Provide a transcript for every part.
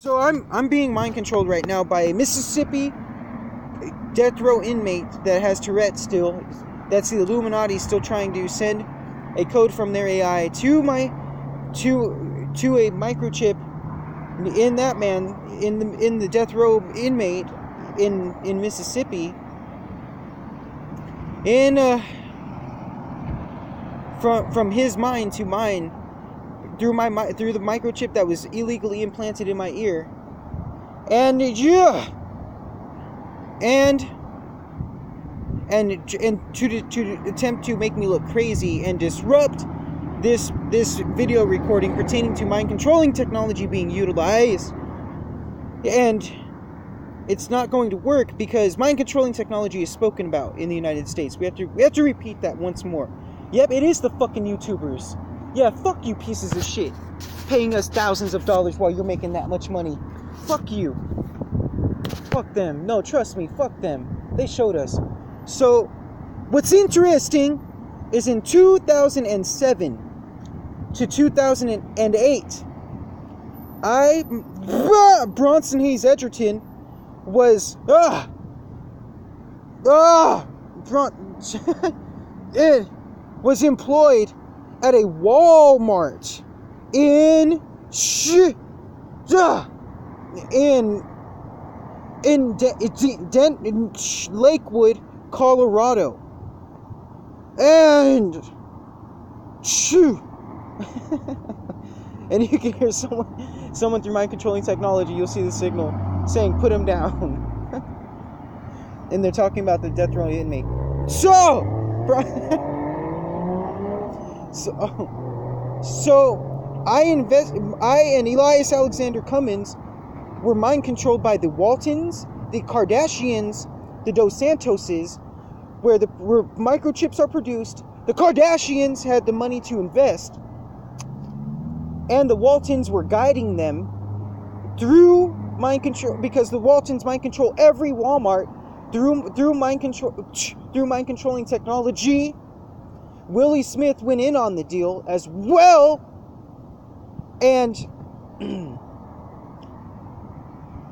So I'm being mind controlled right now by a Mississippi death row inmate that has Tourette's still. That's the Illuminati still trying to send a code from their AI to a microchip in that man in the death row inmate in Mississippi. From his mind to mine through the microchip that was illegally implanted in my ear. And to attempt to make me look crazy and disrupt this video recording pertaining to mind controlling technology being utilized. And it's not going to work because mind controlling technology is spoken about in the United States. We have to repeat that once more. Yep, it is the fucking YouTubers. Yeah, fuck you pieces of shit, paying us thousands of dollars while you're making that much money. Fuck you. Fuck them. No, trust me, fuck them. They showed us. So, what's interesting is in 2007 to 2008, Bronson Hayes Edgerton was it was employed at a Walmart in Lakewood, Colorado, and and you can hear someone through mind controlling technology. You'll see the signal saying "put him down," and they're talking about the death row inmate. So I and Elias Alexander Cummins were mind controlled by the Waltons, the Kardashians, the Dos Santoses, where microchips are produced. The Kardashians had the money to invest, and the Waltons were guiding them through mind control, because the Waltons mind control every Walmart through mind controlling technology. Willie Smith went in on the deal as well, and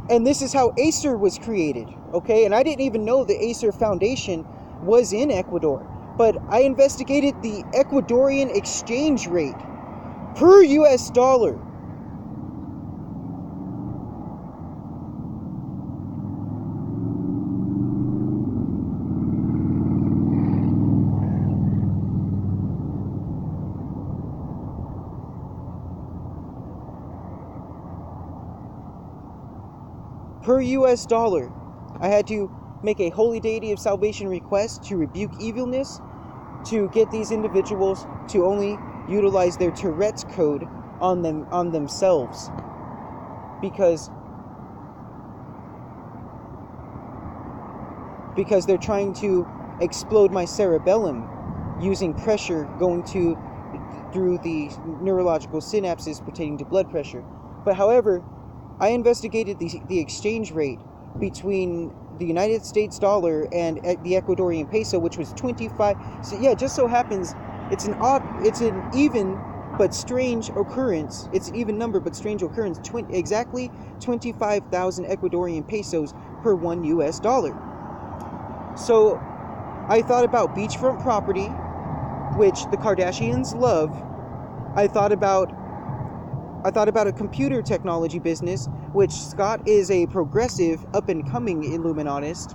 this is how Acer was created, okay? And I didn't even know the Acer Foundation was in Ecuador, but I investigated the Ecuadorian exchange rate per US dollar. Per US dollar, I had to make a holy deity of salvation request to rebuke evilness, to get these individuals to only utilize their Tourette's code on themselves, because they're trying to explode my cerebellum using pressure going through the neurological synapses pertaining to blood pressure. But however, I investigated the exchange rate between the United States dollar and the Ecuadorian peso, which was 25. So yeah, just so happens it's an even but strange occurrence. It's an even number but strange occurrence. Exactly 25,000 Ecuadorian pesos per $1 US. So I thought about beachfront property, which the Kardashians love. I thought about a computer technology business, which Scott is a progressive, up-and-coming Illuminatist,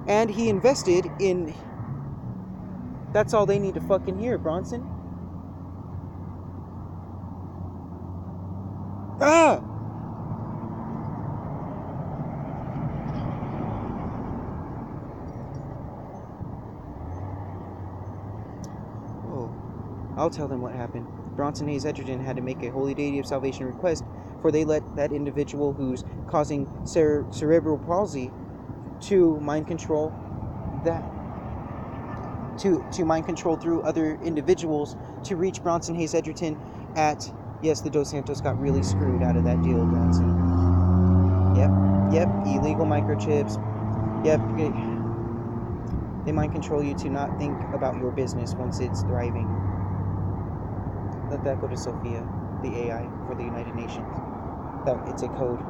and he invested in... That's all they need to fucking hear, Bronson. Ah! Oh, I'll tell them what happened. Bronson Hayes Edgerton had to make a holy deity of salvation request, for they let that individual who's causing cerebral palsy to mind control that, to mind control through other individuals to reach Bronson Hayes Edgerton at... Yes, the Dos Santos got really screwed out of that deal, Bronson. Yep, illegal microchips. Yep, they mind control you to not think about your business once it's thriving. Let that go to Sophia, the AI for the United Nations. that it's a code.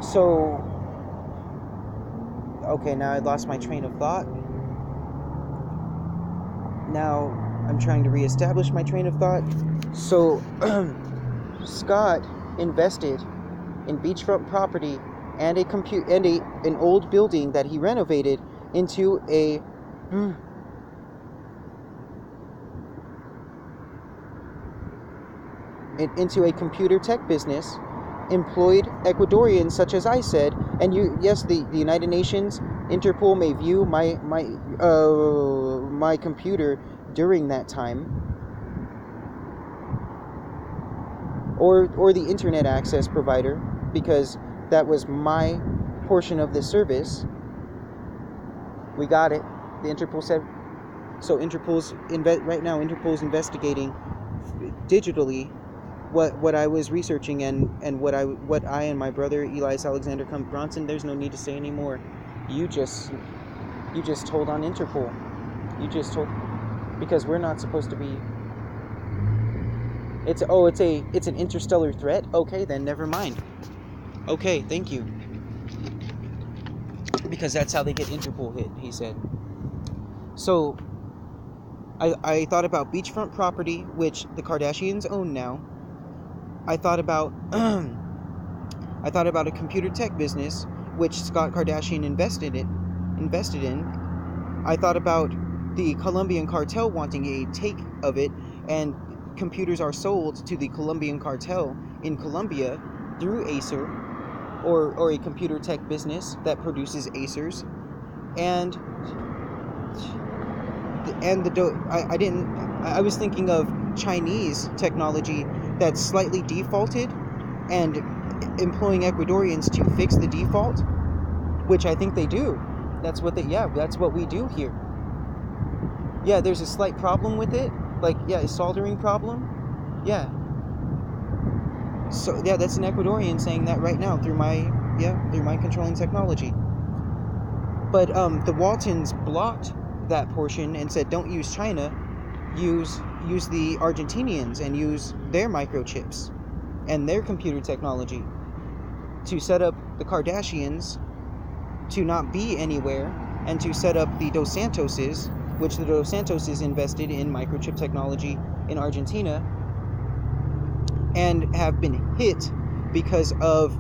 So, okay, now I lost my train of thought. Now I'm trying to reestablish my train of thought. So, Scott invested in beachfront property and an old building that he renovated into a computer tech business, employed Ecuadorians such as I said, and the United Nations, Interpol may view my computer during that time, or the internet access provider, because that was my portion of the service. We got it. The Interpol said so. Right now Interpol's investigating digitally what I was researching and what I and my brother Elias Alexander Bronson. There's no need to say anymore. You just told on Interpol. You just told, because we're not supposed to be. It's an interstellar threat. Okay, then never mind. Okay, thank you. Because that's how they get Interpol hit, he said. So I thought about beachfront property, which the Kardashians own now. I thought about a computer tech business which Scott Kardashian invested in. I thought about the Colombian cartel wanting a take of it, and computers are sold to the Colombian cartel in Colombia through Acer, or a computer tech business that produces Acers, I was thinking of Chinese technology that's slightly defaulted and employing Ecuadorians to fix the default, which I think they do. That's what we do here. Yeah, there's a slight problem with it, a soldering problem. Yeah. So yeah, that's an Ecuadorian saying that right now through my controlling technology. But the Waltons blocked that portion and said, don't use China, use the Argentinians and use their microchips and their computer technology to set up the Kardashians to not be anywhere, and to set up the Dos Santoses, which the Dos Santoses invested in microchip technology in Argentina and have been hit because of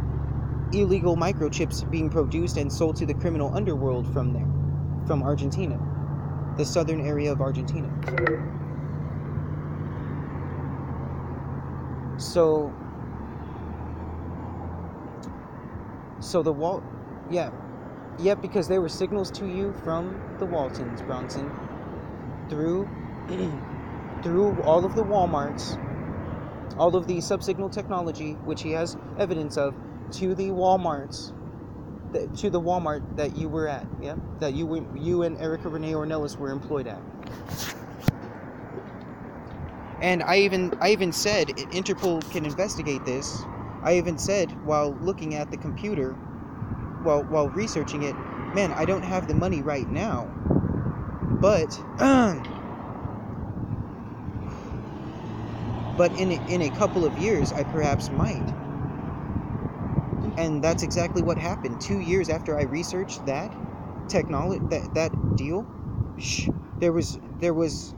illegal microchips being produced and sold to the criminal underworld from Argentina, the southern area of Argentina. So the because there were signals to you from the Waltons, Bronson, through all of the Walmarts, all of the subsignal technology, which he has evidence of, to the Walmarts, to the Walmart that you were at, that you and Erica Renee Ornelas were employed at. And I even said Interpol can investigate this. I even said while looking at the computer, while researching it, man, I don't have the money right now, but in a couple of years I perhaps might. And that's exactly what happened. 2 years after I researched that technology, that deal, there was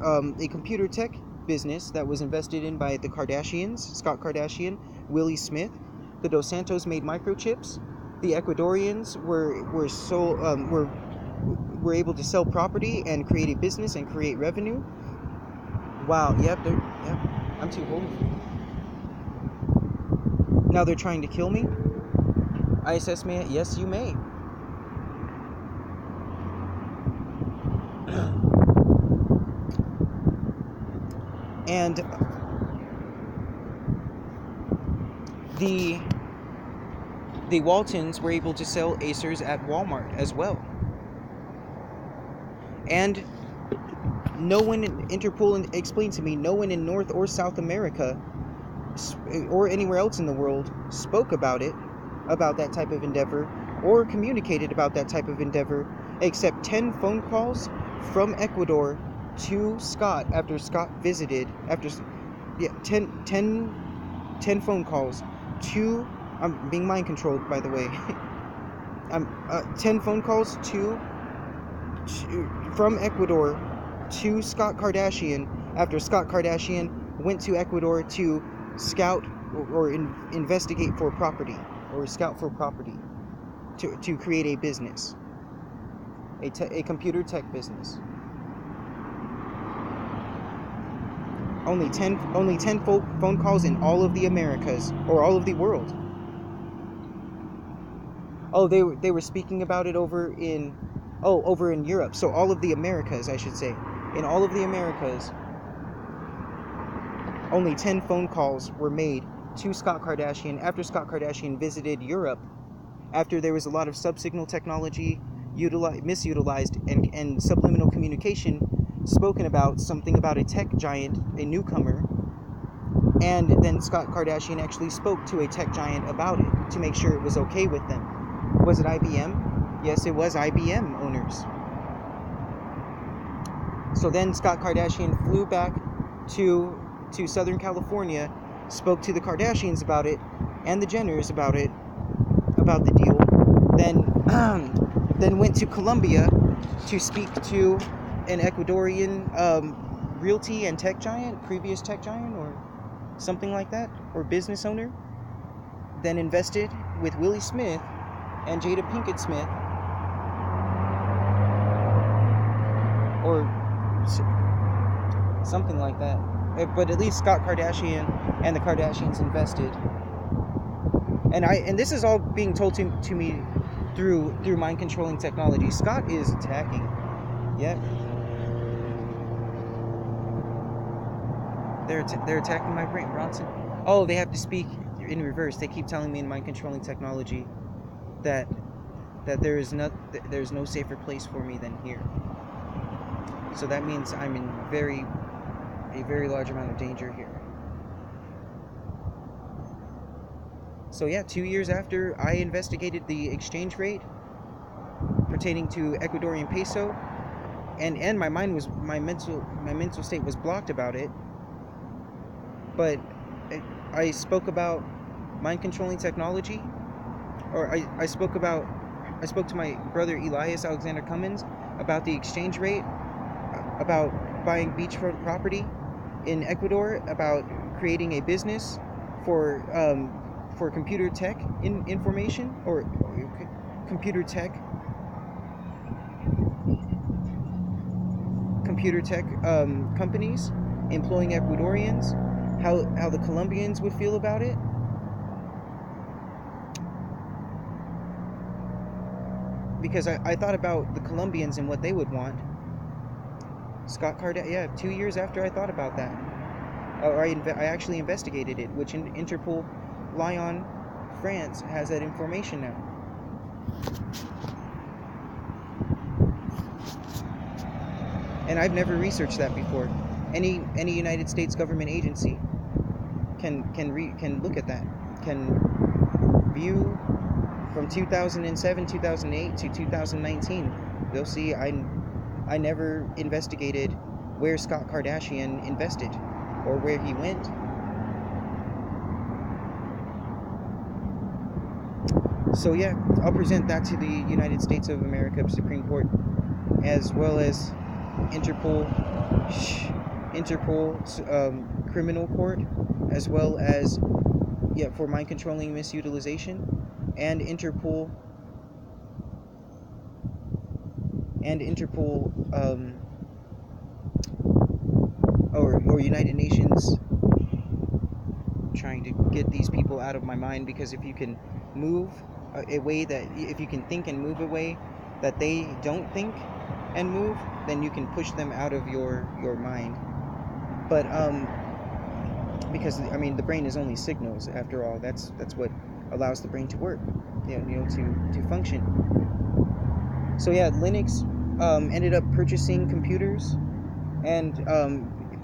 a computer tech business that was invested in by the Kardashians, Scott Kardashian, Willie Smith. The Dos Santos made microchips. The Ecuadorians were able to sell property and create a business and create revenue. Wow. Yep. I'm too old. Now they're trying to kill me. ISS may. Yes, you may. And the Waltons were able to sell Acers at Walmart as well. And no one in Interpol explained to me, no one in North or South America or anywhere else in the world spoke about that type of endeavor, or communicated about that type of endeavor, except 10 phone calls from Ecuador to Scott after Scott visited, 10 phone calls I'm being mind controlled, by the way. 10 phone calls from Ecuador to Scott Kardashian after Scott Kardashian went to Ecuador to scout or investigate for property or scout for property to create a business, a computer tech business. Only 10 phone calls in all of the Americas, or all of the world. Oh, they were speaking about it over in Europe. So all of the Americas, I should say. In all of the Americas, only 10 phone calls were made to Scott Kardashian after Scott Kardashian visited Europe, after there was a lot of subsignal technology misutilized and subliminal communication spoken about, something about a tech giant, a newcomer, and then Scott Kardashian actually spoke to a tech giant about it to make sure it was okay with them. Was it IBM? Yes, it was IBM owners. So then Scott Kardashian flew back to Southern California, spoke to the Kardashians about it, and the Jenners about it, about the deal. Then went to Colombia to speak to an Ecuadorian realty and tech giant, previous tech giant, or something like that, or business owner. Then invested with Willie Smith and Jada Pinkett Smith, or something like that. But at least Scott Kardashian and the Kardashians invested. And this is all being told to me through mind controlling technology. Scott is attacking. Yep. They're attacking my brain, Bronson. Oh, they have to speak in reverse. They keep telling me in mind controlling technology that there's no safer place for me than here. So that means I'm in a very large amount of danger here. So yeah, 2 years after I investigated the exchange rate pertaining to Ecuadorian peso, and my mental state was blocked about it. But I spoke about mind controlling technology, or I spoke to my brother Elias Alexander Cummins about the exchange rate, about buying beachfront property in Ecuador, about creating a business for computer tech information, or computer tech companies employing Ecuadorians, how the Colombians would feel about it. Because I thought about the Colombians and what they would want. Scott Kardashian, yeah, 2 years after I thought about that. I actually investigated it, which in Interpol Lyon, France has that information now. And I've never researched that before. Any United States government agency can look at that, can view from 2007, 2008 to 2019. They'll see I never investigated where Scott Kardashian invested or where he went. So yeah, I'll present that to the United States of America Supreme Court, as well as Interpol Criminal Court, as well as for mind controlling misutilization, and Interpol or United Nations. Trying to get these people out of my mind, because if you can move a way that, if you can think and move a way that they don't think and move, then you can push them out of your mind. But because the brain is only signals after all. That's what allows the brain to work, to function. So yeah, Linux ended up purchasing computers and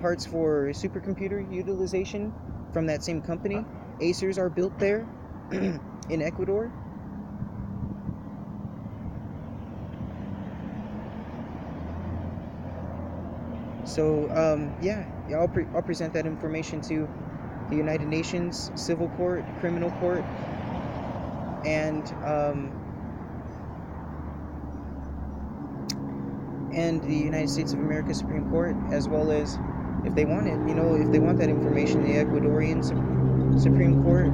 parts for supercomputer utilization from that same company. Acers are built there in Ecuador. So I'll present that information to the United Nations Civil Court, Criminal Court, and the United States of America Supreme Court, as well as, if they want it, if they want that information, the Ecuadorian Supreme Court,